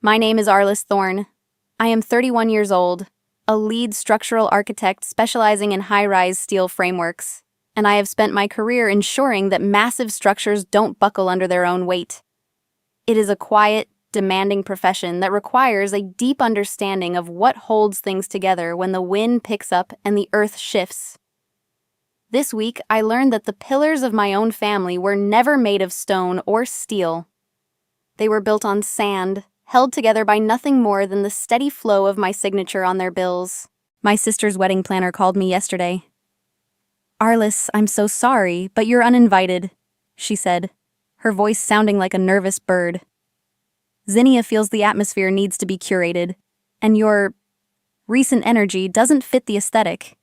My name is Arlis Thorne. I am 31 years old, a lead structural architect specializing in high-rise steel frameworks, and I have spent my career ensuring that massive structures don't buckle under their own weight. It is a quiet, demanding profession that requires a deep understanding of what holds things together when the wind picks up and the earth shifts. This week, I learned that the pillars of my own family were never made of stone or steel. They were built on sand, held together by nothing more than the steady flow of my signature on their bills. My sister's wedding planner called me yesterday. "Arlis, I'm so sorry, but you're uninvited," she said, her voice sounding like a nervous bird. "Zinnia feels the atmosphere needs to be curated, and your recent energy doesn't fit the aesthetic.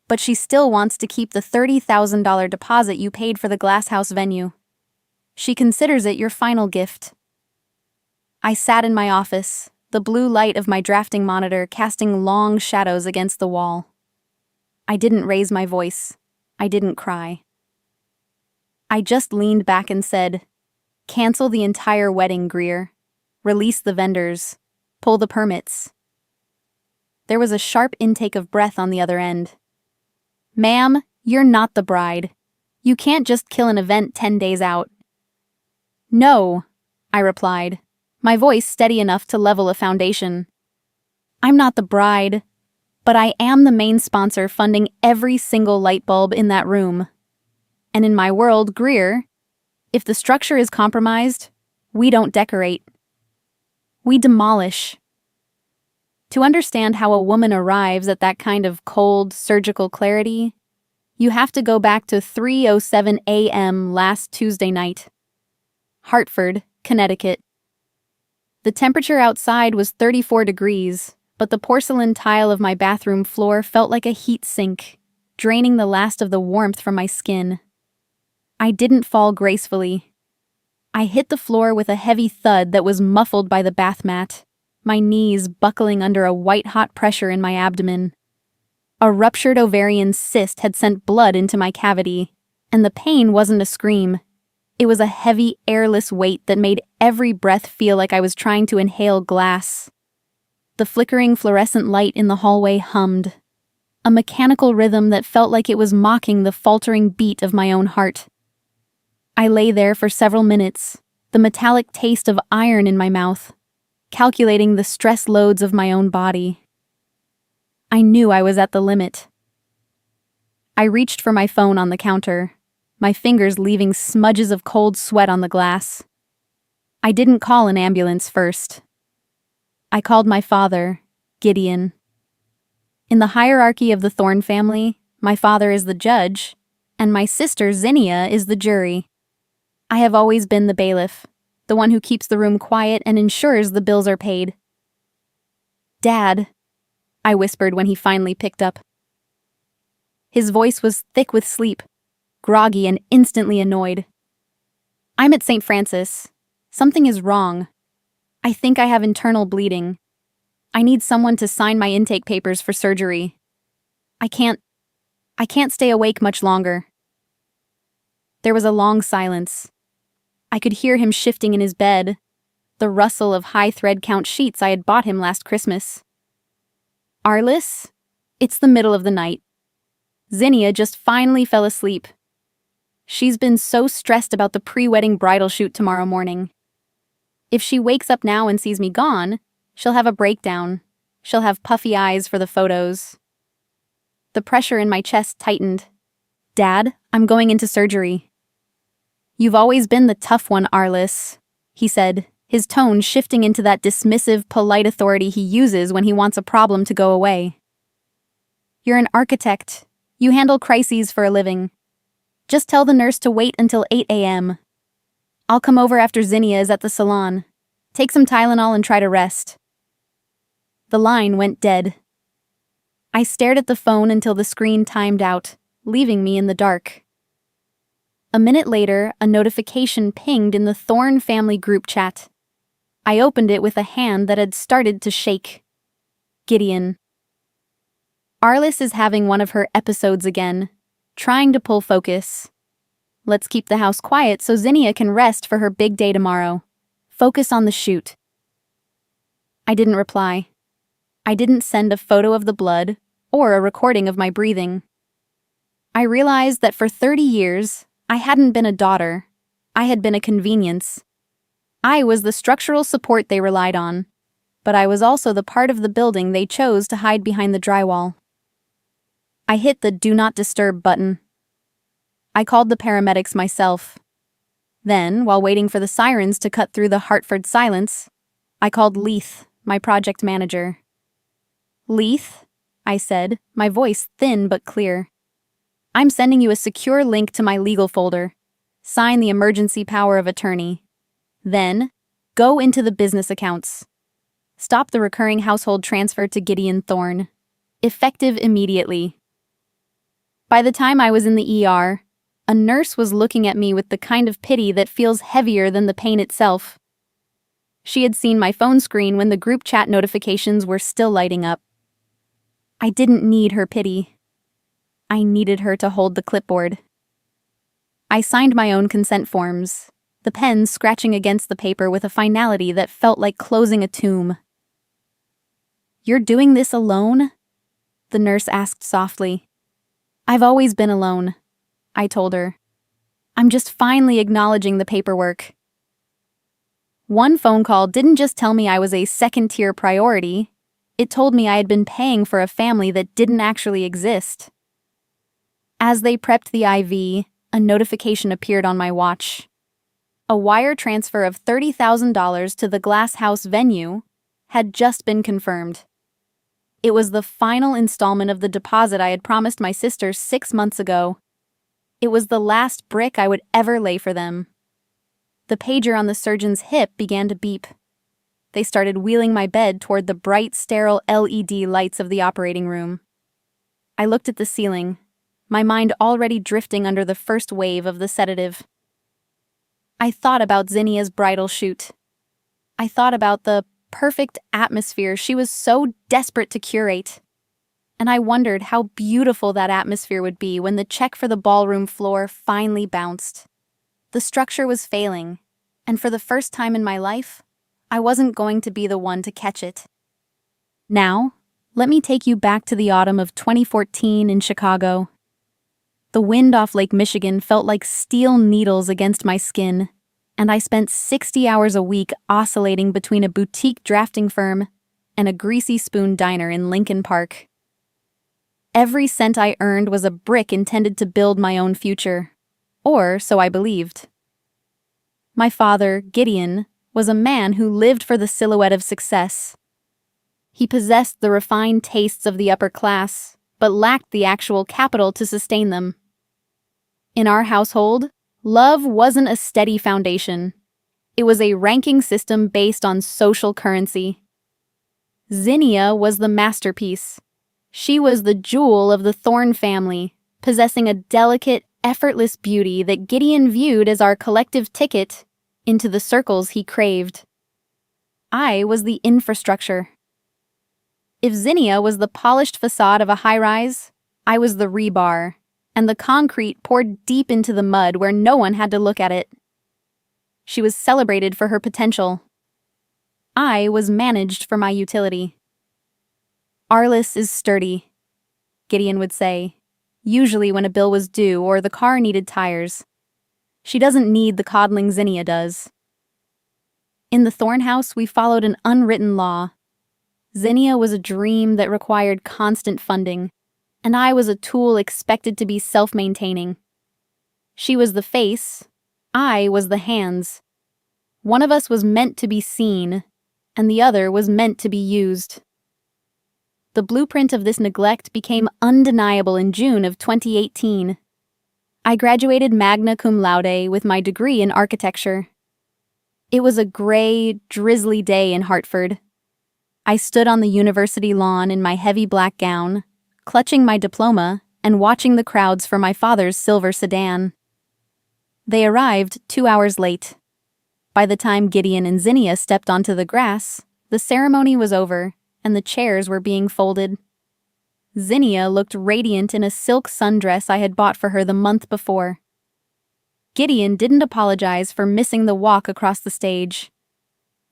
But she still wants to keep the $30,000 deposit you paid for the glasshouse venue. She considers it your final gift." I sat in my office, the blue light of my drafting monitor casting long shadows against the wall. I didn't raise my voice. I didn't cry. I just leaned back and said, "Cancel the entire wedding, Greer. Release the vendors. Pull the permits." There was a sharp intake of breath on the other end. "Ma'am, you're not the bride. You can't just kill an event 10 days out." "No," I replied, my voice steady enough to level a foundation. "I'm not the bride, but I am the main sponsor funding every single light bulb in that room. And in my world, Greer, if the structure is compromised, we don't decorate. We demolish." To understand how a woman arrives at that kind of cold, surgical clarity, you have to go back to 3:07 a.m. last Tuesday night. Hartford, Connecticut. The temperature outside was 34 degrees, but the porcelain tile of my bathroom floor felt like a heat sink, draining the last of the warmth from my skin. I didn't fall gracefully. I hit the floor with a heavy thud that was muffled by the bath mat, my knees buckling under a white-hot pressure in my abdomen. A ruptured ovarian cyst had sent blood into my cavity, and the pain wasn't a scream. It was a heavy, airless weight that made every breath feel like I was trying to inhale glass. The flickering fluorescent light in the hallway hummed, a mechanical rhythm that felt like it was mocking the faltering beat of my own heart. I lay there for several minutes, the metallic taste of iron in my mouth, calculating the stress loads of my own body. I knew I was at the limit. I reached for my phone on the counter, my fingers leaving smudges of cold sweat on the glass. I didn't call an ambulance first. I called my father, Gideon. In the hierarchy of the Thorne family, my father is the judge, and my sister, Zinnia, is the jury. I have always been the bailiff, the one who keeps the room quiet and ensures the bills are paid. "Dad," I whispered when he finally picked up. His voice was thick with sleep, groggy and instantly annoyed. "I'm at St. Francis. Something is wrong. I think I have internal bleeding. I need someone to sign my intake papers for surgery. I can't stay awake much longer." There was a long silence. I could hear him shifting in his bed, the rustle of high thread count sheets I had bought him last Christmas. "Arlis, it's the middle of the night. Zinnia just finally fell asleep. She's been so stressed about the pre-wedding bridal shoot tomorrow morning. If she wakes up now and sees me gone, she'll have a breakdown. She'll have puffy eyes for the photos." The pressure in my chest tightened. "Dad, I'm going into surgery." "You've always been the tough one, Arlis," he said, his tone shifting into that dismissive, polite authority he uses when he wants a problem to go away. "You're an architect. You handle crises for a living. Just tell the nurse to wait until 8 a.m. I'll come over after Zinnia is at the salon. Take some Tylenol and try to rest." The line went dead. I stared at the phone until the screen timed out, leaving me in the dark. A minute later, a notification pinged in the Thorne family group chat. I opened it with a hand that had started to shake. Gideon. "Arlis is having one of her episodes again, trying to pull focus. Let's keep the house quiet so Zinnia can rest for her big day tomorrow. Focus on the shoot." I didn't reply. I didn't send a photo of the blood or a recording of my breathing. I realized that for 30 years, I hadn't been a daughter. I had been a convenience. I was the structural support they relied on, but I was also the part of the building they chose to hide behind the drywall. I hit the Do Not Disturb button. I called the paramedics myself. Then, while waiting for the sirens to cut through the Hartford silence, I called Leith, my project manager. "Leith," I said, my voice thin but clear. "I'm sending you a secure link to my legal folder. Sign the emergency power of attorney. Then, go into the business accounts. Stop the recurring household transfer to Gideon Thorne. Effective immediately." By the time I was in the ER, a nurse was looking at me with the kind of pity that feels heavier than the pain itself. She had seen my phone screen when the group chat notifications were still lighting up. I didn't need her pity. I needed her to hold the clipboard. I signed my own consent forms, the pen scratching against the paper with a finality that felt like closing a tomb. "You're doing this alone?" the nurse asked softly. "I've always been alone," I told her. "I'm just finally acknowledging the paperwork." One phone call didn't just tell me I was a second-tier priority. It told me I had been paying for a family that didn't actually exist. As they prepped the IV, a notification appeared on my watch. A wire transfer of $30,000 to the Glass House venue had just been confirmed. It was the final installment of the deposit I had promised my sisters 6 months ago. It was the last brick I would ever lay for them. The pager on the surgeon's hip began to beep. They started wheeling my bed toward the bright, sterile LED lights of the operating room. I looked at the ceiling, my mind already drifting under the first wave of the sedative. I thought about Zinnia's bridal shoot. I thought about the perfect atmosphere she was so desperate to curate. And I wondered how beautiful that atmosphere would be when the check for the ballroom floor finally bounced. The structure was failing, and for the first time in my life, I wasn't going to be the one to catch it. Now, let me take you back to the autumn of 2014 in Chicago. The wind off Lake Michigan felt like steel needles against my skin, and I spent 60 hours a week oscillating between a boutique drafting firm and a greasy spoon diner in Lincoln Park. Every cent I earned was a brick intended to build my own future, or so I believed. My father, Gideon, was a man who lived for the silhouette of success. He possessed the refined tastes of the upper class, but lacked the actual capital to sustain them. In our household, love wasn't a steady foundation. It was a ranking system based on social currency. Zinnia was the masterpiece. She was the jewel of the Thorne family, possessing a delicate, effortless beauty that Gideon viewed as our collective ticket into the circles he craved. I was the infrastructure. If Zinnia was the polished facade of a high-rise, I was the rebar, and the concrete poured deep into the mud where no one had to look at it. She was celebrated for her potential. I was managed for my utility. "Arlis is sturdy," Gideon would say, usually when a bill was due or the car needed tires. "She doesn't need the coddling Zinnia does." In the Thorne house, we followed an unwritten law. Zinnia was a dream that required constant funding, and I was a tool expected to be self-maintaining. She was the face, I was the hands. One of us was meant to be seen, and the other was meant to be used. The blueprint of this neglect became undeniable in June of 2018. I graduated magna cum laude with my degree in architecture. It was a gray, drizzly day in Hartford. I stood on the university lawn in my heavy black gown, clutching my diploma and watching the crowds for my father's silver sedan. They arrived 2 hours late. By the time Gideon and Zinnia stepped onto the grass, the ceremony was over and the chairs were being folded. Zinnia looked radiant in a silk sundress I had bought for her the month before. Gideon didn't apologize for missing the walk across the stage.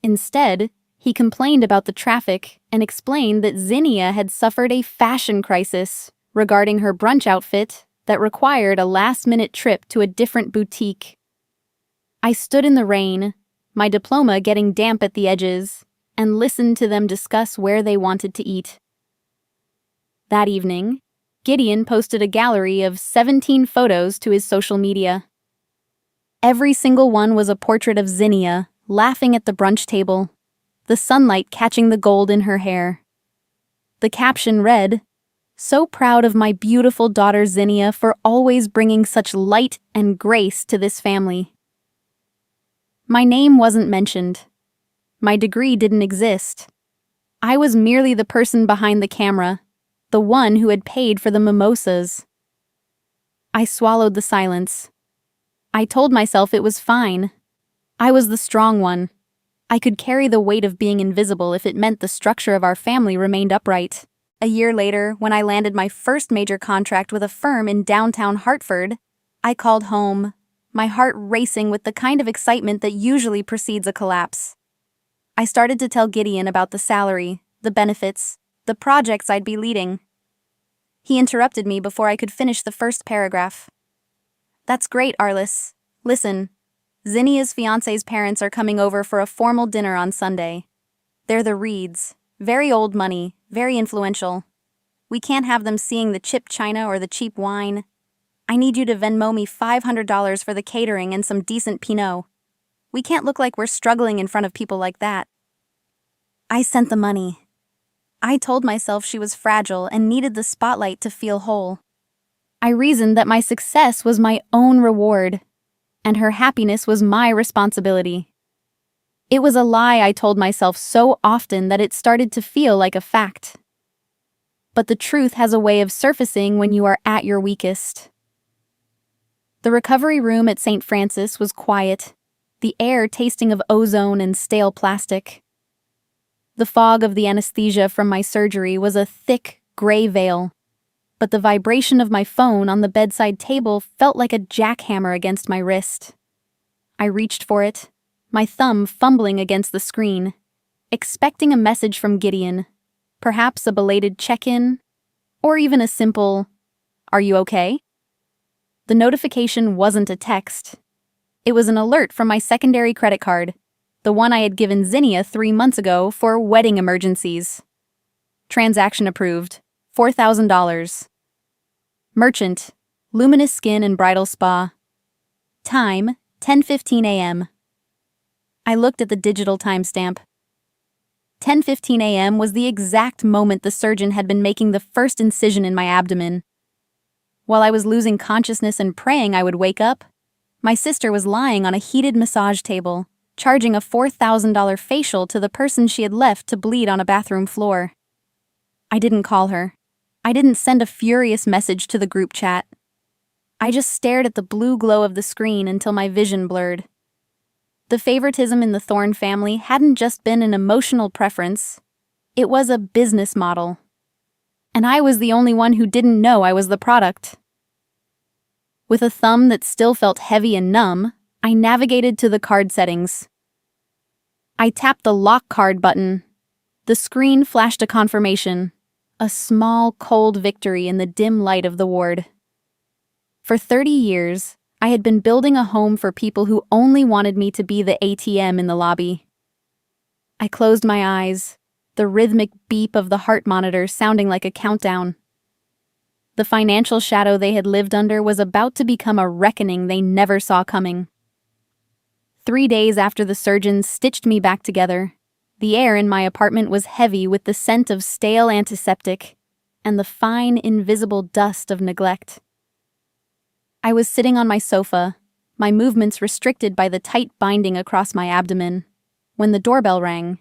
Instead, He complained about the traffic and explained that Zinnia had suffered a fashion crisis regarding her brunch outfit that required a last-minute trip to a different boutique. I stood in the rain, my diploma getting damp at the edges, and listened to them discuss where they wanted to eat. That evening, Gideon posted a gallery of 17 photos to his social media. Every single one was a portrait of Zinnia, laughing at the brunch table, the sunlight catching the gold in her hair. The caption read, "So proud of my beautiful daughter Zinnia for always bringing such light and grace to this family." My name wasn't mentioned. My degree didn't exist. I was merely the person behind the camera, the one who had paid for the mimosas. I swallowed the silence. I told myself it was fine. I was the strong one. I could carry the weight of being invisible if it meant the structure of our family remained upright. A year later, when I landed my first major contract with a firm in downtown Hartford, I called home, my heart racing with the kind of excitement that usually precedes a collapse. I started to tell Gideon about the salary, the benefits, the projects I'd be leading. He interrupted me before I could finish the first paragraph. "That's great, Arlis. Listen, Zinnia's fiancé's parents are coming over for a formal dinner on Sunday. They're the Reeds, very old money, very influential. We can't have them seeing the cheap china or the cheap wine. I need you to Venmo me $500 for the catering and some decent Pinot. We can't look like we're struggling in front of people like that." I sent the money. I told myself she was fragile and needed the spotlight to feel whole. I reasoned that my success was my own reward, and her happiness was my responsibility. It was a lie I told myself so often that it started to feel like a fact. But the truth has a way of surfacing when you are at your weakest. The recovery room at St. Francis was quiet, the air tasting of ozone and stale plastic. The fog of the anesthesia from my surgery was a thick, gray veil, but the vibration of my phone on the bedside table felt like a jackhammer against my wrist. I reached for it, my thumb fumbling against the screen, expecting a message from Gideon, perhaps a belated check-in, or even a simple, "Are you okay?" The notification wasn't a text. It was an alert from my secondary credit card, the one I had given Zinnia 3 months ago for wedding emergencies. Transaction approved, $4,000. Merchant, Luminous Skin and Bridal Spa. Time, 10:15 a.m. I looked at the digital timestamp. 10:15 a.m. was the exact moment the surgeon had been making the first incision in my abdomen. While I was losing consciousness and praying I would wake up, my sister was lying on a heated massage table, charging a $4,000 facial to the person she had left to bleed on a bathroom floor. I didn't call her. I didn't send a furious message to the group chat. I just stared at the blue glow of the screen until my vision blurred. The favoritism in the Thorne family hadn't just been an emotional preference, it was a business model. And I was the only one who didn't know I was the product. With a thumb that still felt heavy and numb, I navigated to the card settings. I tapped the lock card button. The screen flashed a confirmation, a small, cold victory in the dim light of the ward. For 30 years, I had been building a home for people who only wanted me to be the ATM in the lobby. I closed my eyes, the rhythmic beep of the heart monitor sounding like a countdown. The financial shadow they had lived under was about to become a reckoning they never saw coming. 3 days after the surgeons stitched me back together, the air in my apartment was heavy with the scent of stale antiseptic and the fine, invisible dust of neglect. I was sitting on my sofa, my movements restricted by the tight binding across my abdomen, when the doorbell rang.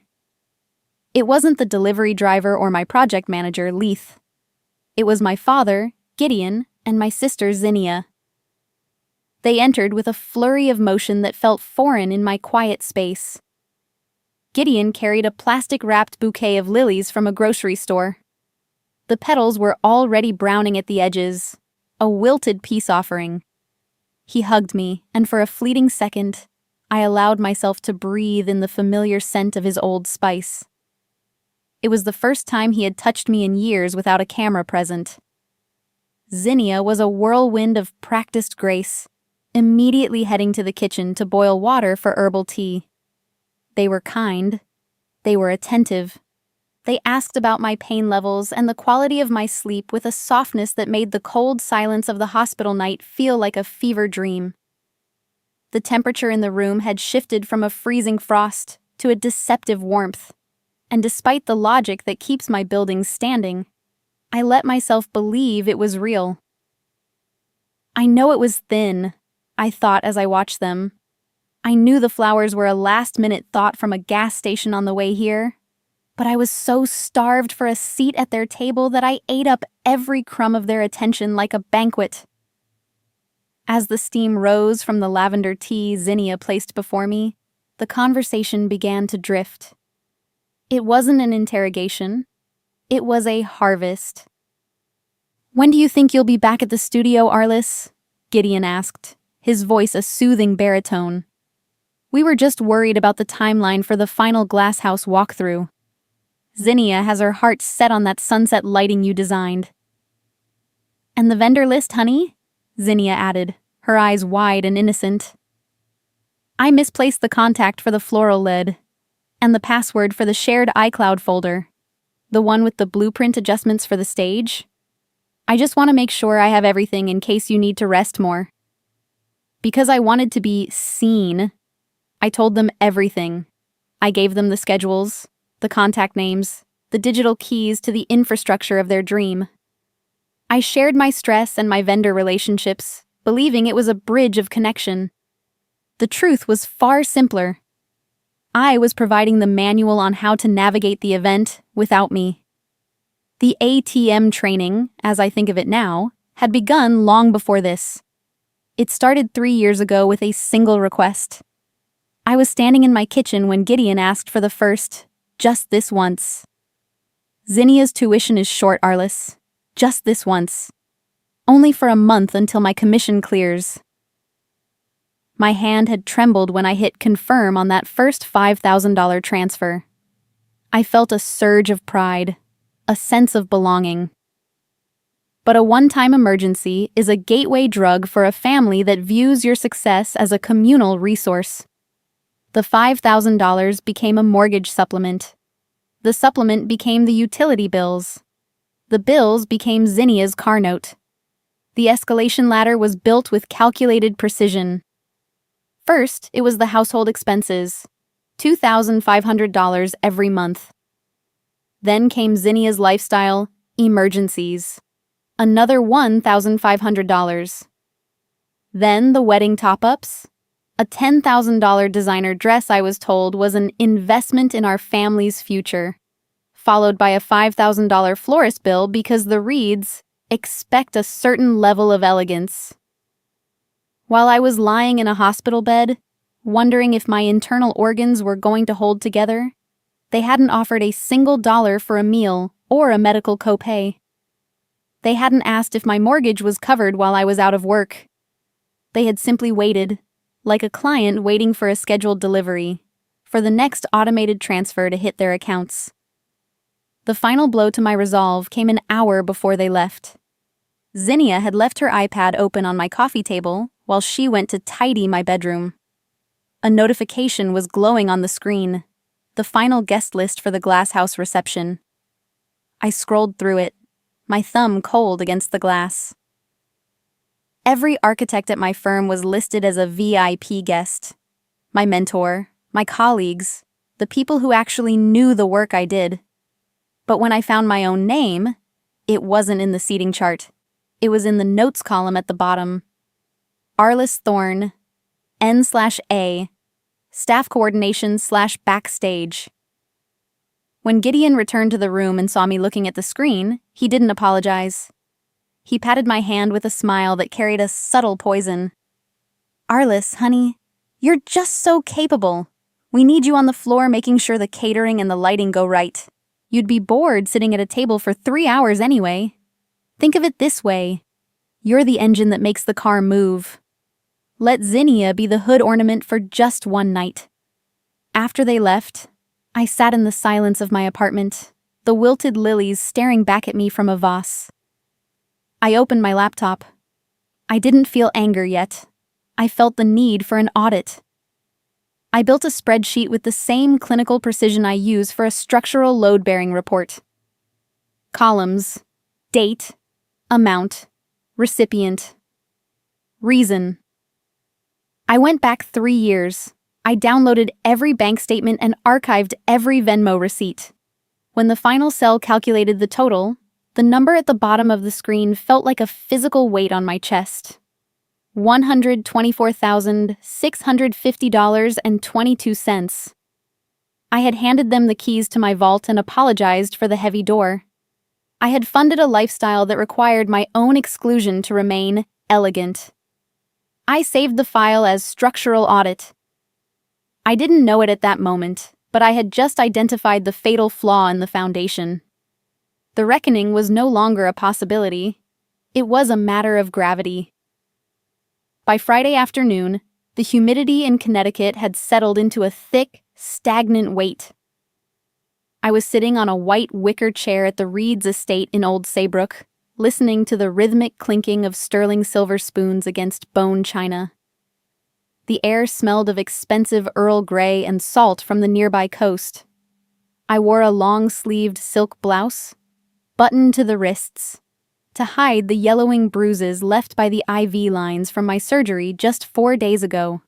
It wasn't the delivery driver or my project manager, Leith. It was my father, Gideon, and my sister, Zinnia. They entered with a flurry of motion that felt foreign in my quiet space. Gideon carried a plastic-wrapped bouquet of lilies from a grocery store. The petals were already browning at the edges, a wilted peace offering. He hugged me, and for a fleeting second, I allowed myself to breathe in the familiar scent of his Old Spice. It was the first time he had touched me in years without a camera present. Zinnia was a whirlwind of practiced grace, immediately heading to the kitchen to boil water for herbal tea. They were kind. They were attentive. They asked about my pain levels and the quality of my sleep with a softness that made the cold silence of the hospital night feel like a fever dream. The temperature in the room had shifted from a freezing frost to a deceptive warmth, and despite the logic that keeps my buildings standing, I let myself believe it was real. I know it was thin, I thought as I watched them. I knew the flowers were a last-minute thought from a gas station on the way here, but I was so starved for a seat at their table that I ate up every crumb of their attention like a banquet. As the steam rose from the lavender tea Zinnia placed before me, the conversation began to drift. It wasn't an interrogation. It was a harvest. "When do you think you'll be back at the studio, Arlis?" Gideon asked, his voice a soothing baritone. "We were just worried about the timeline for the final glasshouse walkthrough. Zinnia has her heart set on that sunset lighting you designed." "And the vendor list, honey?" Zinnia added, her eyes wide and innocent. "I misplaced the contact for the floral lid, and the password for the shared iCloud folder, the one with the blueprint adjustments for the stage. I just want to make sure I have everything in case you need to rest more." Because I wanted to be seen, I told them everything. I gave them the schedules, the contact names, the digital keys to the infrastructure of their dream. I shared my stress and my vendor relationships, believing it was a bridge of connection. The truth was far simpler. I was providing the manual on how to navigate the event without me. The ATM training, as I think of it now, had begun long before this. It started 3 years ago with a single request. I was standing in my kitchen when Gideon asked for the first, "Just this once." "Zinnia's tuition is short, Arlis. Just this once. Only for a month until my commission clears." My hand had trembled when I hit confirm on that first $5,000 transfer. I felt a surge of pride, a sense of belonging. But a one-time emergency is a gateway drug for a family that views your success as a communal resource. The $5,000 became a mortgage supplement. The supplement became the utility bills. The bills became Zinnia's car note. The escalation ladder was built with calculated precision. First, it was the household expenses, $2,500 every month. Then came Zinnia's lifestyle, emergencies, another $1,500. Then the wedding top-ups, a $10,000 designer dress I was told was an investment in our family's future, followed by a $5,000 florist bill because the reads expect a certain level of elegance. While I was lying in a hospital bed, wondering if my internal organs were going to hold together, they hadn't offered a single dollar for a meal or a medical copay. They hadn't asked if my mortgage was covered while I was out of work. They had simply waited, like a client waiting for a scheduled delivery, for the next automated transfer to hit their accounts. The final blow to my resolve came an hour before they left. Zinnia had left her iPad open on my coffee table while she went to tidy my bedroom. A notification was glowing on the screen, the final guest list for the glasshouse reception. I scrolled through it, my thumb cold against the glass. Every architect at my firm was listed as a VIP guest. My mentor, my colleagues, the people who actually knew the work I did. But when I found my own name, it wasn't in the seating chart. It was in the notes column at the bottom. Arlis Thorne, N/A, Staff Coordination/Backstage. When Gideon returned to the room and saw me looking at the screen, he didn't apologize. He patted my hand with a smile that carried a subtle poison. "Arlis, honey, you're just so capable. We need you on the floor making sure the catering and the lighting go right. You'd be bored sitting at a table for 3 hours anyway. Think of it this way. You're the engine that makes the car move. Let Zinnia be the hood ornament for just one night. After they left, I sat in the silence of my apartment, the wilted lilies staring back at me from a vase. I opened my laptop. I didn't feel anger yet. I felt the need for an audit. I built a spreadsheet with the same clinical precision I use for a structural load-bearing report. Columns: date, amount, recipient, reason. I went back 3 years. I downloaded every bank statement and archived every Venmo receipt. When the final cell calculated the total, the number at the bottom of the screen felt like a physical weight on my chest. $124,650.22. I had handed them the keys to my vault and apologized for the heavy door. I had funded a lifestyle that required my own exclusion to remain elegant. I saved the file as structural audit. I didn't know it at that moment, but I had just identified the fatal flaw in the foundation. The reckoning was no longer a possibility. It was a matter of gravity. By Friday afternoon, the humidity in Connecticut had settled into a thick, stagnant weight. I was sitting on a white wicker chair at the Reed's estate in Old Saybrook, listening to the rhythmic clinking of sterling silver spoons against bone china. The air smelled of expensive Earl Grey and salt from the nearby coast. I wore a long-sleeved silk blouse, buttoned to the wrists, to hide the yellowing bruises left by the IV lines from my surgery just 4 days ago.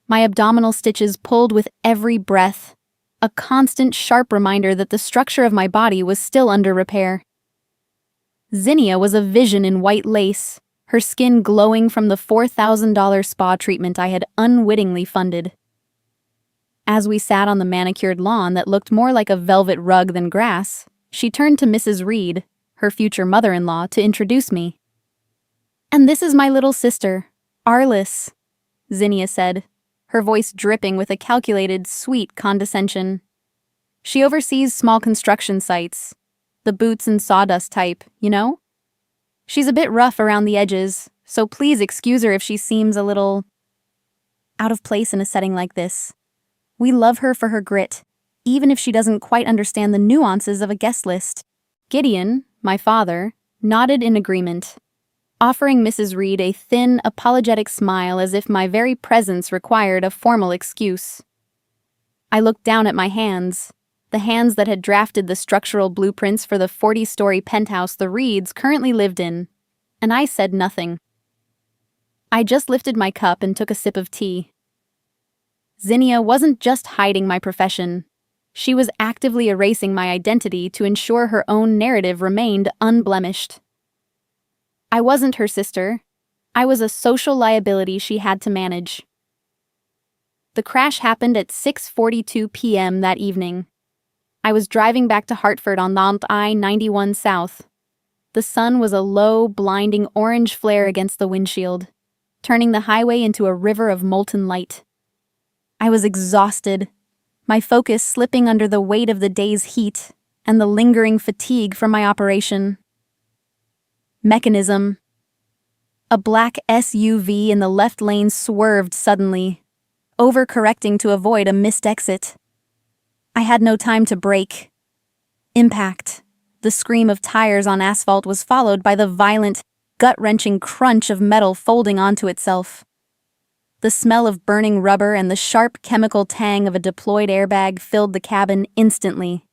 My abdominal stitches pulled with every breath, a constant sharp reminder that the structure of my body was still under repair. Zinnia was a vision in white lace, her skin glowing from the $4,000 spa treatment I had unwittingly funded. As we sat on the manicured lawn that looked more like a velvet rug than grass, she turned to Mrs. Reed, her future mother-in-law, to introduce me. "And this is my little sister, Arlis," Zinnia said, her voice dripping with a calculated, sweet condescension. "She oversees small construction sites, the boots and sawdust type, you know? She's a bit rough around the edges, so please excuse her if she seems a little out of place in a setting like this. We love her for her grit, even if she doesn't quite understand the nuances of a guest list." Gideon, my father, nodded in agreement, offering Mrs. Reed a thin, apologetic smile as if my very presence required a formal excuse. I looked down at my hands, the hands that had drafted the structural blueprints for the 40-story penthouse the Reeds currently lived in, and I said nothing. I just lifted my cup and took a sip of tea. Zinnia wasn't just hiding my profession. She was actively erasing my identity to ensure her own narrative remained unblemished. I wasn't her sister. I was a social liability she had to manage. The crash happened at 6:42 p.m. that evening. I was driving back to Hartford on I-91 South. The sun was a low, blinding orange flare against the windshield, turning the highway into a river of molten light. I was exhausted, my focus slipping under the weight of the day's heat and the lingering fatigue from my operation. Mechanism. A black SUV in the left lane swerved suddenly, overcorrecting to avoid a missed exit. I had no time to brake. Impact. The scream of tires on asphalt was followed by the violent, gut-wrenching crunch of metal folding onto itself. The smell of burning rubber and the sharp chemical tang of a deployed airbag filled the cabin instantly.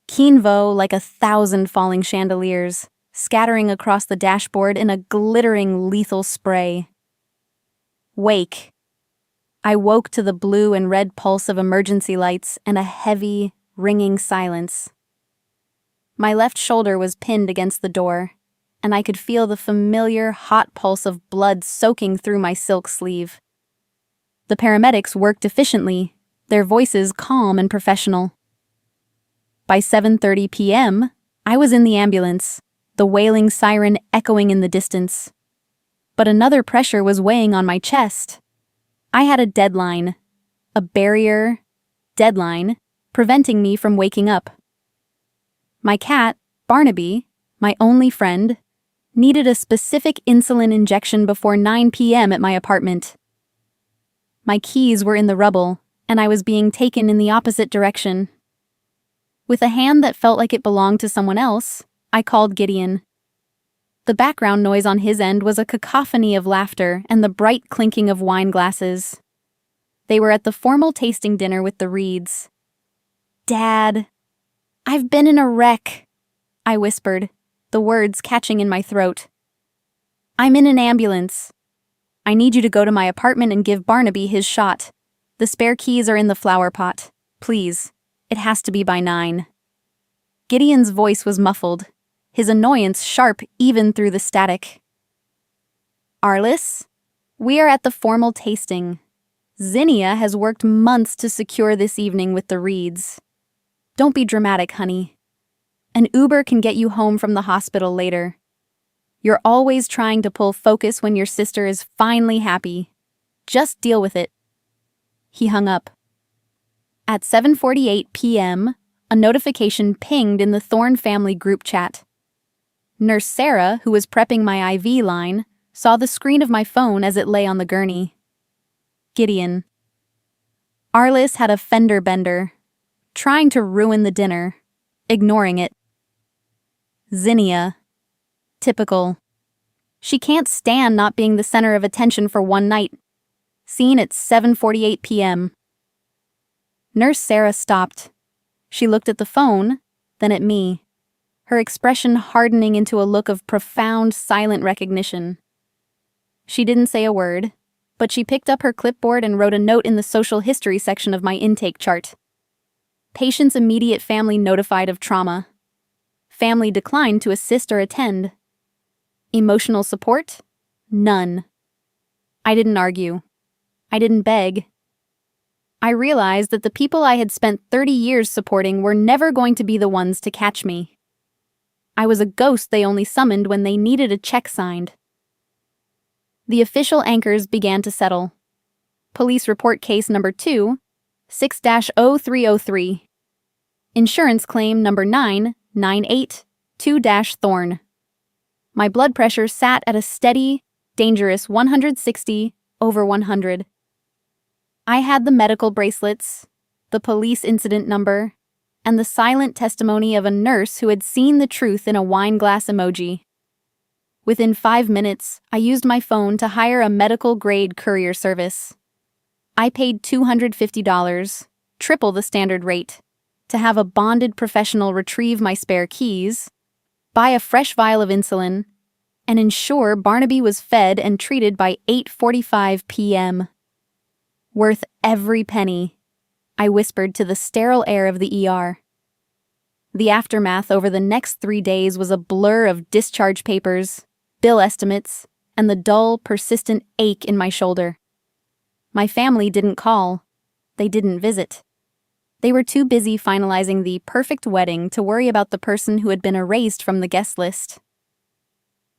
Quinvo like 1,000 falling chandeliers, scattering across the dashboard in a glittering, lethal spray. Wake. I woke to the blue and red pulse of emergency lights and a heavy, ringing silence. My left shoulder was pinned against the door, and I could feel the familiar, hot pulse of blood soaking through my silk sleeve. The paramedics worked efficiently, their voices calm and professional. By 7:30 p.m., I was in the ambulance, the wailing siren echoing in the distance. But another pressure was weighing on my chest. I had a deadline, a barrier, deadline, preventing me from waking up. My cat, Barnaby, my only friend, Needed a specific insulin injection before 9 p.m. at my apartment. My keys were in the rubble, and I was being taken in the opposite direction. With a hand that felt like it belonged to someone else, I called Gideon. The background noise on his end was a cacophony of laughter and the bright clinking of wine glasses. They were at the formal tasting dinner with the Reeds. "Dad, I've been in a wreck," I whispered, the words catching in my throat. "I'm in an ambulance. I need you to go to my apartment and give Barnaby his shot. The spare keys are in the flower pot. Please, it has to be by 9. Gideon's voice was muffled, his annoyance sharp even through the static. "Arlis, we are at the formal tasting. Zinnia has worked months to secure this evening with the Reeds. Don't be dramatic, honey. An Uber can get you home from the hospital later. You're always trying to pull focus when your sister is finally happy. Just deal with it." He hung up. At 7:48 p.m., a notification pinged in the Thorne family group chat. Nurse Sarah, who was prepping my IV line, saw the screen of my phone as it lay on the gurney. Gideon. Arlis had a fender bender, trying to ruin the dinner, ignoring it. Zinnia. Typical. She can't stand not being the center of attention for one night. Seen at 7:48 p.m. Nurse Sarah stopped. She looked at the phone, then at me, her expression hardening into a look of profound, silent recognition. She didn't say a word, but she picked up her clipboard and wrote a note in the social history section of my intake chart. Patient's immediate family notified of trauma. Family declined to assist or attend. Emotional support? None. I didn't argue. I didn't beg. I realized that the people I had spent 30 years supporting were never going to be the ones to catch me. I was a ghost they only summoned when they needed a check signed. The official anchors began to settle. Police report case number 2, 6-0303. Insurance claim number 9982-Thorne. My blood pressure sat at a steady, dangerous 160/100. I had the medical bracelets, the police incident number, and the silent testimony of a nurse who had seen the truth in a wine glass emoji. Within 5 minutes, I used my phone to hire a medical-grade courier service. I paid $250, triple the standard rate, to have a bonded professional retrieve my spare keys, buy a fresh vial of insulin, and ensure Barnaby was fed and treated by 8:45 p.m. Worth every penny, I whispered to the sterile air of the ER. The aftermath over the next 3 days was a blur of discharge papers, bill estimates, and the dull, persistent ache in my shoulder. My family didn't call. They didn't visit. They were too busy finalizing the perfect wedding to worry about the person who had been erased from the guest list.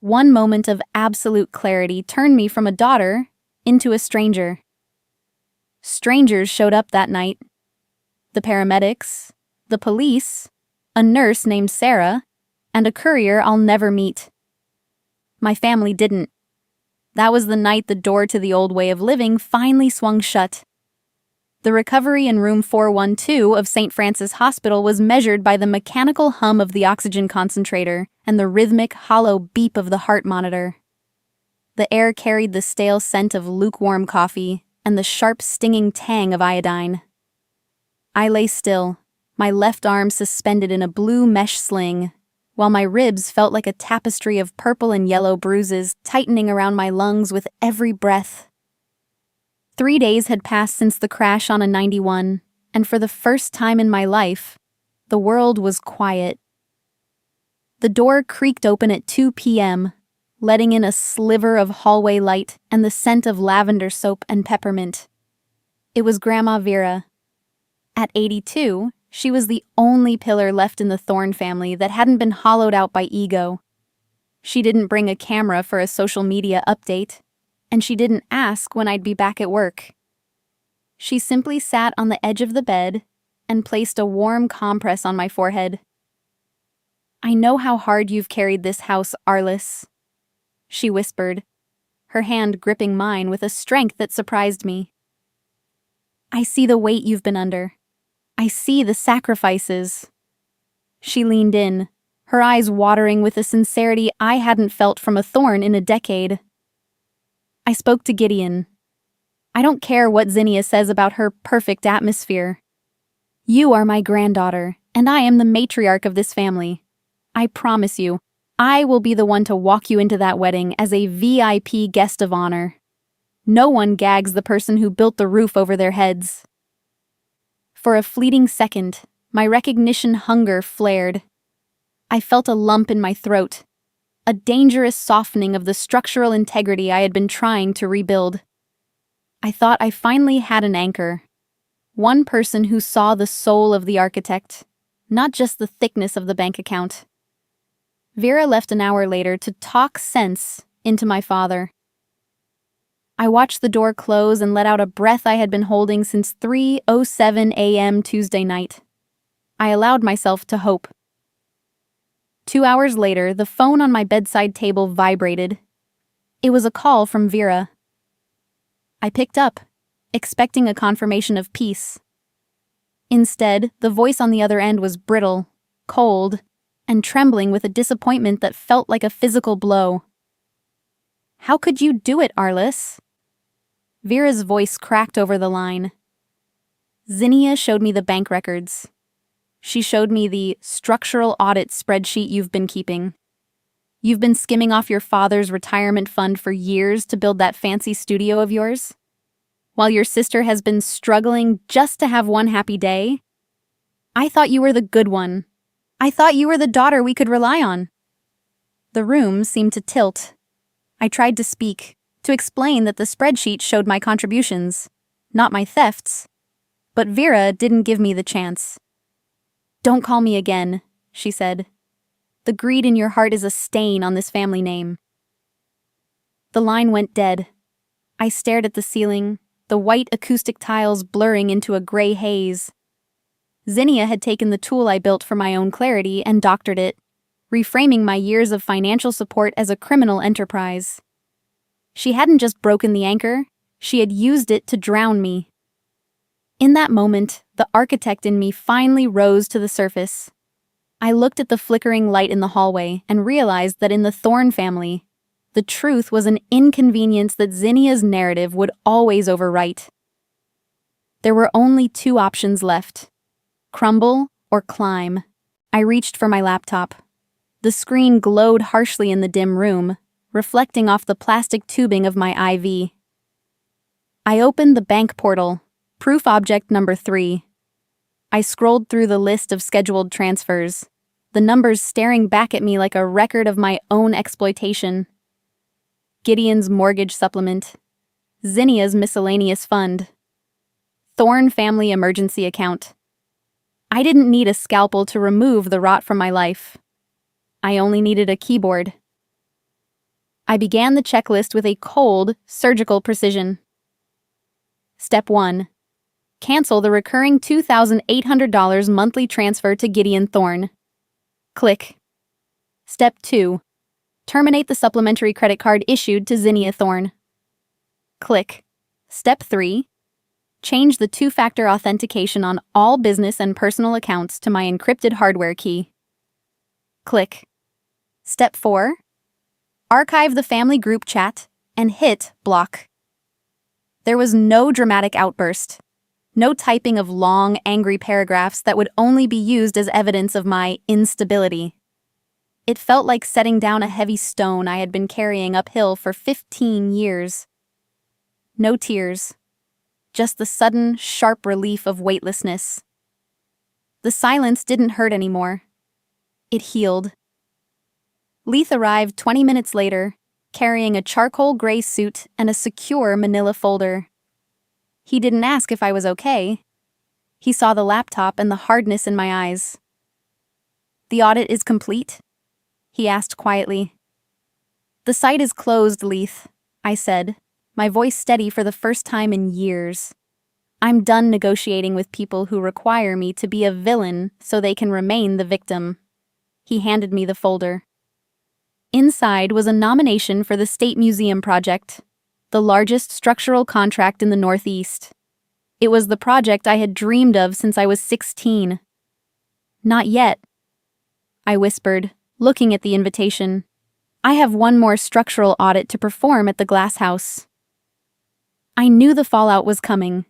One moment of absolute clarity turned me from a daughter into a stranger. Strangers showed up that night. The paramedics, the police, a nurse named Sarah, and a courier I'll never meet. My family didn't. That was the night the door to the old way of living finally swung shut. The recovery in room 412 of St. Francis Hospital was measured by the mechanical hum of the oxygen concentrator and the rhythmic, hollow beep of the heart monitor. The air carried the stale scent of lukewarm coffee and the sharp, stinging tang of iodine. I lay still, my left arm suspended in a blue mesh sling, while my ribs felt like a tapestry of purple and yellow bruises tightening around my lungs with every breath. 3 days had passed since the crash on a 91, and for the first time in my life, the world was quiet. The door creaked open at 2 p.m., letting in a sliver of hallway light and the scent of lavender soap and peppermint. It was Grandma Vera. At 82, she was the only pillar left in the Thorne family that hadn't been hollowed out by ego. She didn't bring a camera for a social media update, and she didn't ask when I'd be back at work. She simply sat on the edge of the bed and placed a warm compress on my forehead. "I know how hard you've carried this house, Arlis," she whispered, her hand gripping mine with a strength that surprised me. I see the weight you've been under. I see the sacrifices. She leaned in, her eyes watering with a sincerity I hadn't felt from a Thorne in a decade. I spoke to Gideon. I don't care what Zinnia says about her perfect atmosphere. You are my granddaughter, and I am the matriarch of this family. I promise you, I will be the one to walk you into that wedding as a VIP guest of honor. No one gags the person who built the roof over their heads. For a fleeting second, my recognition hunger flared. I felt a lump in my throat, a dangerous softening of the structural integrity I had been trying to rebuild. I thought I finally had an anchor. One person who saw the soul of the architect, not just the thickness of the bank account. Vera left an hour later to talk sense into my father. I watched the door close and let out a breath I had been holding since 3:07 a.m. Tuesday night. I allowed myself to hope. 2 hours later, the phone on my bedside table vibrated. It was a call from Vera. I picked up, expecting a confirmation of peace. Instead, the voice on the other end was brittle, cold, and trembling with a disappointment that felt like a physical blow. How could you do it, Arlis? Vera's voice cracked over the line. Zinnia showed me the bank records. She showed me the structural audit spreadsheet you've been keeping. You've been skimming off your father's retirement fund for years to build that fancy studio of yours? While your sister has been struggling just to have one happy day? I thought you were the good one. I thought you were the daughter we could rely on. The room seemed to tilt. I tried to speak, to explain that the spreadsheet showed my contributions, not my thefts. But Vera didn't give me the chance. Don't call me again, she said. The greed in your heart is a stain on this family name. The line went dead. I stared at the ceiling, the white acoustic tiles blurring into a gray haze. Zinnia had taken the tool I built for my own clarity and doctored it, reframing my years of financial support as a criminal enterprise. She hadn't just broken the anchor, she had used it to drown me. In that moment, the architect in me finally rose to the surface. I looked at the flickering light in the hallway and realized that in the Thorne family, the truth was an inconvenience that Zinnia's narrative would always overwrite. There were only two options left: crumble or climb. I reached for my laptop. The screen glowed harshly in the dim room, reflecting off the plastic tubing of my IV. I opened the bank portal, proof object number 3. I scrolled through the list of scheduled transfers, the numbers staring back at me like a record of my own exploitation. Gideon's mortgage supplement, Zinnia's miscellaneous fund, Thorne family emergency account. I didn't need a scalpel to remove the rot from my life. I only needed a keyboard. I began the checklist with a cold, surgical precision. Step 1. Cancel the recurring $2,800 monthly transfer to Gideon Thorne. Click. Step 2. Terminate the supplementary credit card issued to Zinnia Thorne. Click. Step 3. Change the two-factor authentication on all business and personal accounts to my encrypted hardware key. Click. Step 4. Archive the family group chat and hit block. There was no dramatic outburst. No typing of long, angry paragraphs that would only be used as evidence of my instability. It felt like setting down a heavy stone I had been carrying uphill for 15 years. No tears. Just the sudden, sharp relief of weightlessness. The silence didn't hurt anymore. It healed. Leith arrived 20 minutes later, carrying a charcoal gray suit and a secure manila folder. He didn't ask if I was okay. He saw the laptop and the hardness in my eyes. "The audit is complete?" he asked quietly. "The site is closed, Leith," I said, my voice steady for the first time in years. "I'm done negotiating with people who require me to be a villain so they can remain the victim." He handed me the folder. Inside was a nomination for the State Museum project, the largest structural contract in the Northeast. It was the project I had dreamed of since I was 16. "Not yet," I whispered, looking at the invitation. "I have one more structural audit to perform at the glass house." I knew the fallout was coming.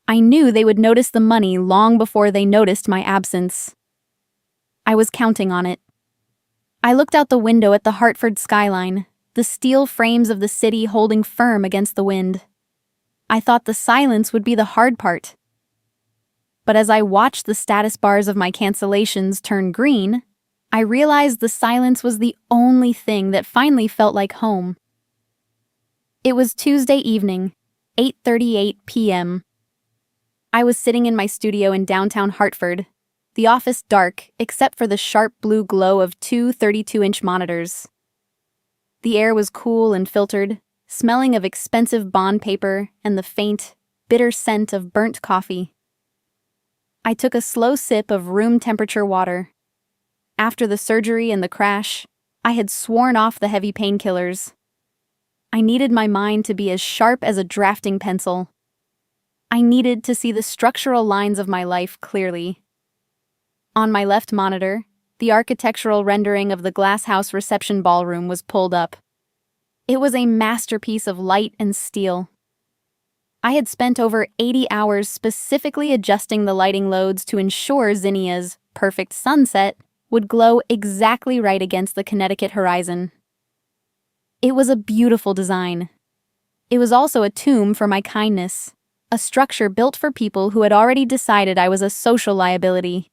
I knew they would notice the money long before they noticed my absence. I was counting on it. I looked out the window at the Hartford skyline, the steel frames of the city holding firm against the wind. I thought the silence would be the hard part. But as I watched the status bars of my cancellations turn green, I realized the silence was the only thing that finally felt like home. It was Tuesday evening, 8:38 p.m. I was sitting in my studio in downtown Hartford, the office dark except for the sharp blue glow of two 32-inch monitors. The air was cool and filtered, smelling of expensive bond paper and the faint, bitter scent of burnt coffee. I took a slow sip of room-temperature water. After the surgery and the crash, I had sworn off the heavy painkillers. I needed my mind to be as sharp as a drafting pencil. I needed to see the structural lines of my life clearly. On my left monitor, the architectural rendering of the glasshouse reception ballroom was pulled up. It was a masterpiece of light and steel. I had spent over 80 hours specifically adjusting the lighting loads to ensure Zinnia's perfect sunset would glow exactly right against the Connecticut horizon. It was a beautiful design. It was also a tomb for my kindness, a structure built for people who had already decided I was a social liability.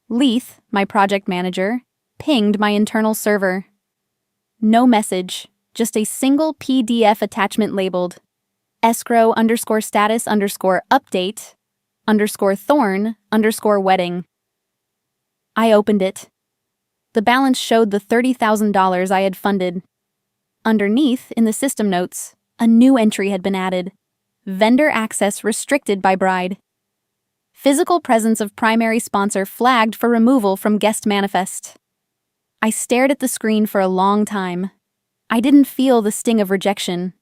Leith, my project manager, pinged my internal server. No message, just a single PDF attachment labeled escrow_status_update_Thorne_wedding. I opened it. The balance showed the $30,000 I had funded. Underneath, in the system notes, a new entry had been added. Vendor access restricted by bride. Physical presence of primary sponsor flagged for removal from guest manifest. I stared at the screen for a long time. I didn't feel the sting of rejection.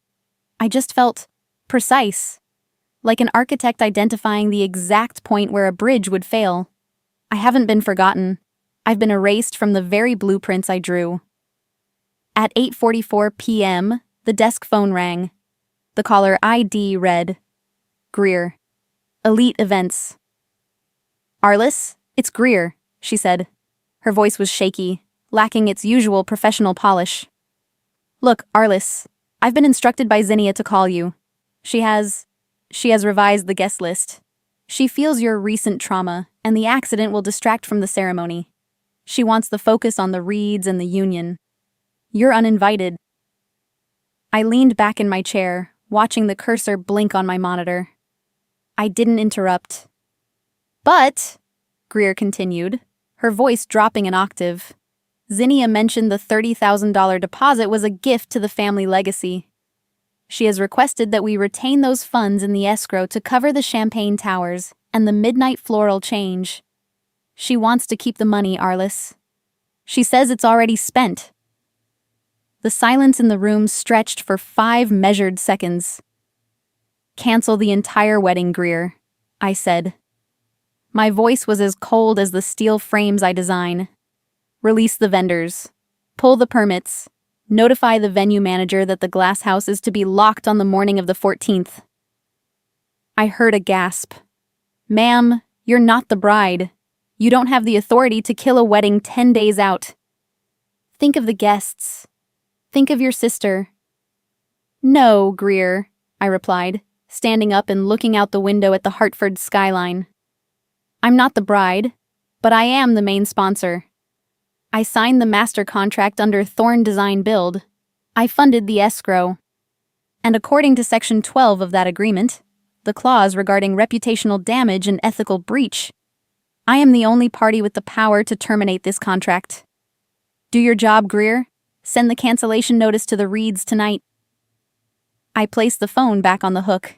I just felt precise, like an architect identifying the exact point where a bridge would fail. I haven't been forgotten. I've been erased from the very blueprints I drew. At 8:44 p.m., the desk phone rang. The caller ID read, "Greer. Elite Events." "Arlis, it's Greer," she said. Her voice was shaky, lacking its usual professional polish. "Look, Arlis, I've been instructed by Zinnia to call you. She has revised the guest list. She feels your recent trauma, and the accident will distract from the ceremony. She wants the focus on the Reeds and the union. You're uninvited." I leaned back in my chair, watching the cursor blink on my monitor. I didn't interrupt. "But," Greer continued, her voice dropping an octave, "Zinnia mentioned the $30,000 deposit was a gift to the family legacy. She has requested that we retain those funds in the escrow to cover the champagne towers and the midnight floral change. She wants to keep the money, Arlis. She says it's already spent." The silence in the room stretched for 5 measured seconds. "Cancel the entire wedding, Greer," I said. My voice was as cold as the steel frames I design. "Release the vendors. Pull the permits. Notify the venue manager that the glass house is to be locked on the morning of the 14th. I heard a gasp. "Ma'am, you're not the bride. You don't have the authority to kill a wedding 10 days out. Think of the guests. Think of your sister." "No, Greer," I replied, standing up and looking out the window at the Hartford skyline. "I'm not the bride, but I am the main sponsor. I signed the master contract under Thorne Design Build. I funded the escrow. And according to Section 12 of that agreement, the clause regarding reputational damage and ethical breach, I am the only party with the power to terminate this contract. Do your job, Greer. Send the cancellation notice to the Reeds tonight." I placed the phone back on the hook.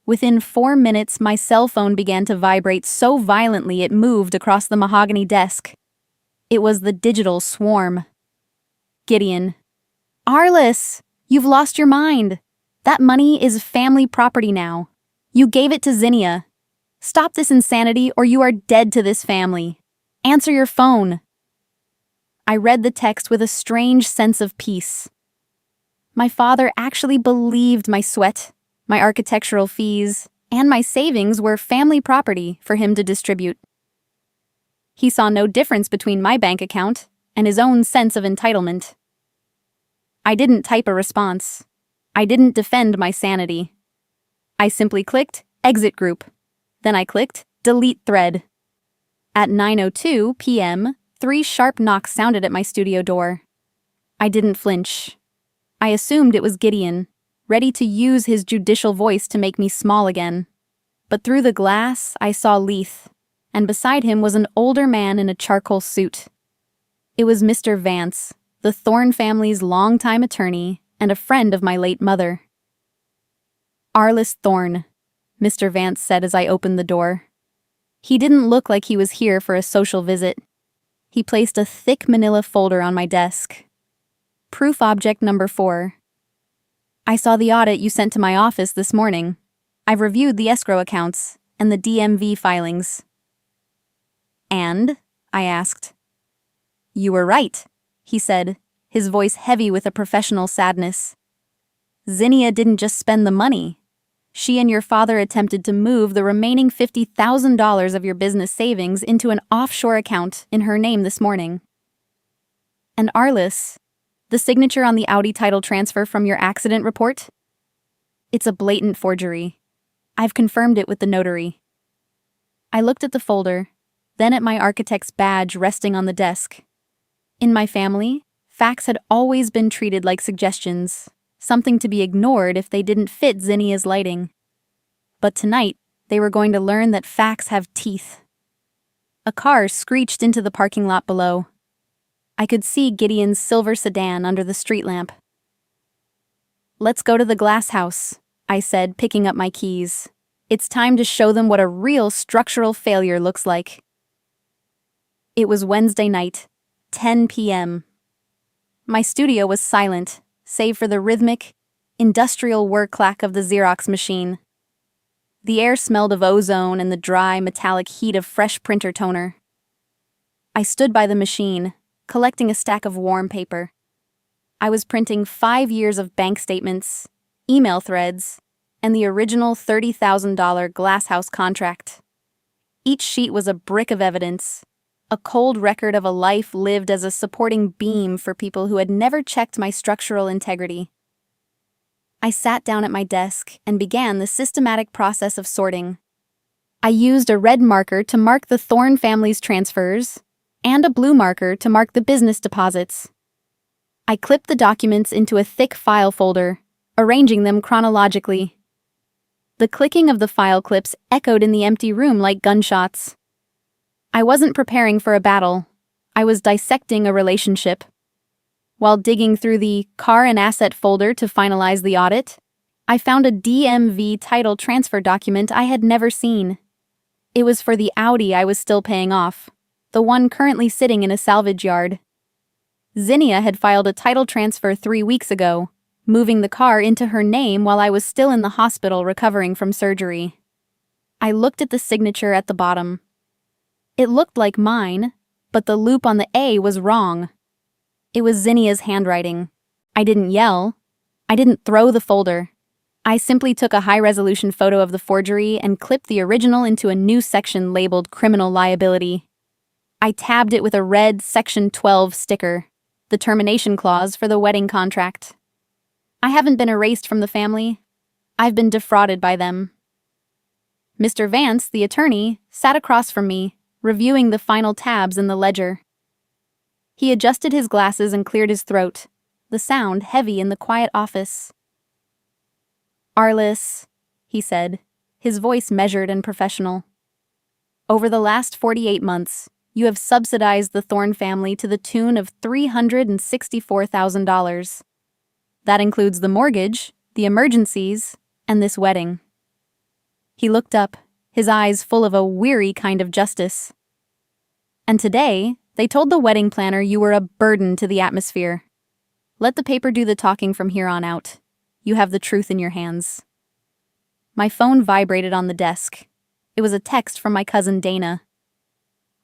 Within 4 minutes, my cell phone began to vibrate so violently it moved across the mahogany desk. It was the digital swarm. Gideon. Arlis, you've lost your mind. That money is family property now. You gave it to Zinnia. Stop this insanity or you are dead to this family. Answer your phone. I read the text with a strange sense of peace. My father actually believed my sweat, my architectural fees, and my savings were family property for him to distribute. He saw no difference between my bank account and his own sense of entitlement. I didn't type a response. I didn't defend my sanity. I simply clicked Exit Group. Then I clicked Delete Thread. At 9:02 p.m., 3 sharp knocks sounded at my studio door. I didn't flinch. I assumed it was Gideon, ready to use his judicial voice to make me small again. But through the glass, I saw Leith, and beside him was an older man in a charcoal suit. It was Mr. Vance, the Thorne family's longtime attorney and a friend of my late mother. Arlis Thorne, Mr. Vance said as I opened the door. He didn't look like he was here for a social visit. He placed a thick manila folder on my desk. Proof object number 4. I saw the audit you sent to my office this morning. I've reviewed the escrow accounts and the DMV filings. And? I asked. You were right, he said, his voice heavy with a professional sadness. Zinnia didn't just spend the money. She and your father attempted to move the remaining $50,000 of your business savings into an offshore account in her name this morning. And Arlis, the signature on the Audi title transfer from your accident report? It's a blatant forgery. I've confirmed it with the notary. I looked at the folder, then at my architect's badge resting on the desk. In my family, facts had always been treated like suggestions, something to be ignored if they didn't fit Zinnia's lighting. But tonight, they were going to learn that facts have teeth. A car screeched into the parking lot below. I could see Gideon's silver sedan under the street lamp. Let's go to the glass house, I said, picking up my keys. It's time to show them what a real structural failure looks like. It was Wednesday night, 10 p.m. My studio was silent, save for the rhythmic, industrial whir clack of the Xerox machine. The air smelled of ozone and the dry, metallic heat of fresh printer toner. I stood by the machine, collecting a stack of warm paper. I was printing 5 years of bank statements, email threads, and the original $30,000 glasshouse contract. Each sheet was a brick of evidence, a cold record of a life lived as a supporting beam for people who had never checked my structural integrity. I sat down at my desk and began the systematic process of sorting. I used a red marker to mark the Thorne family's transfers and a blue marker to mark the business deposits. I clipped the documents into a thick file folder, arranging them chronologically. The clicking of the file clips echoed in the empty room like gunshots. I wasn't preparing for a battle. I was dissecting a relationship. While digging through the car and asset folder to finalize the audit, I found a DMV title transfer document I had never seen. It was for the Audi I was still paying off, the one currently sitting in a salvage yard. Zinnia had filed a title transfer 3 weeks ago, moving the car into her name while I was still in the hospital recovering from surgery. I looked at the signature at the bottom. It looked like mine, but the loop on the A was wrong. It was Zinnia's handwriting. I didn't yell. I didn't throw the folder. I simply took a high-resolution photo of the forgery and clipped the original into a new section labeled Criminal Liability. I tabbed it with a red Section 12 sticker, the termination clause for the wedding contract. I haven't been erased from the family. I've been defrauded by them. Mr. Vance, the attorney, sat across from me, reviewing the final tabs in the ledger. He adjusted his glasses and cleared his throat, the sound heavy in the quiet office. Arlis, he said, his voice measured and professional. Over the last 48 months, you have subsidized the Thorne family to the tune of $364,000. That includes the mortgage, the emergencies, and this wedding. He looked up, his eyes full of a weary kind of justice. And today, they told the wedding planner you were a burden to the atmosphere. Let the paper do the talking from here on out. You have the truth in your hands. My phone vibrated on the desk. It was a text from my cousin Dana.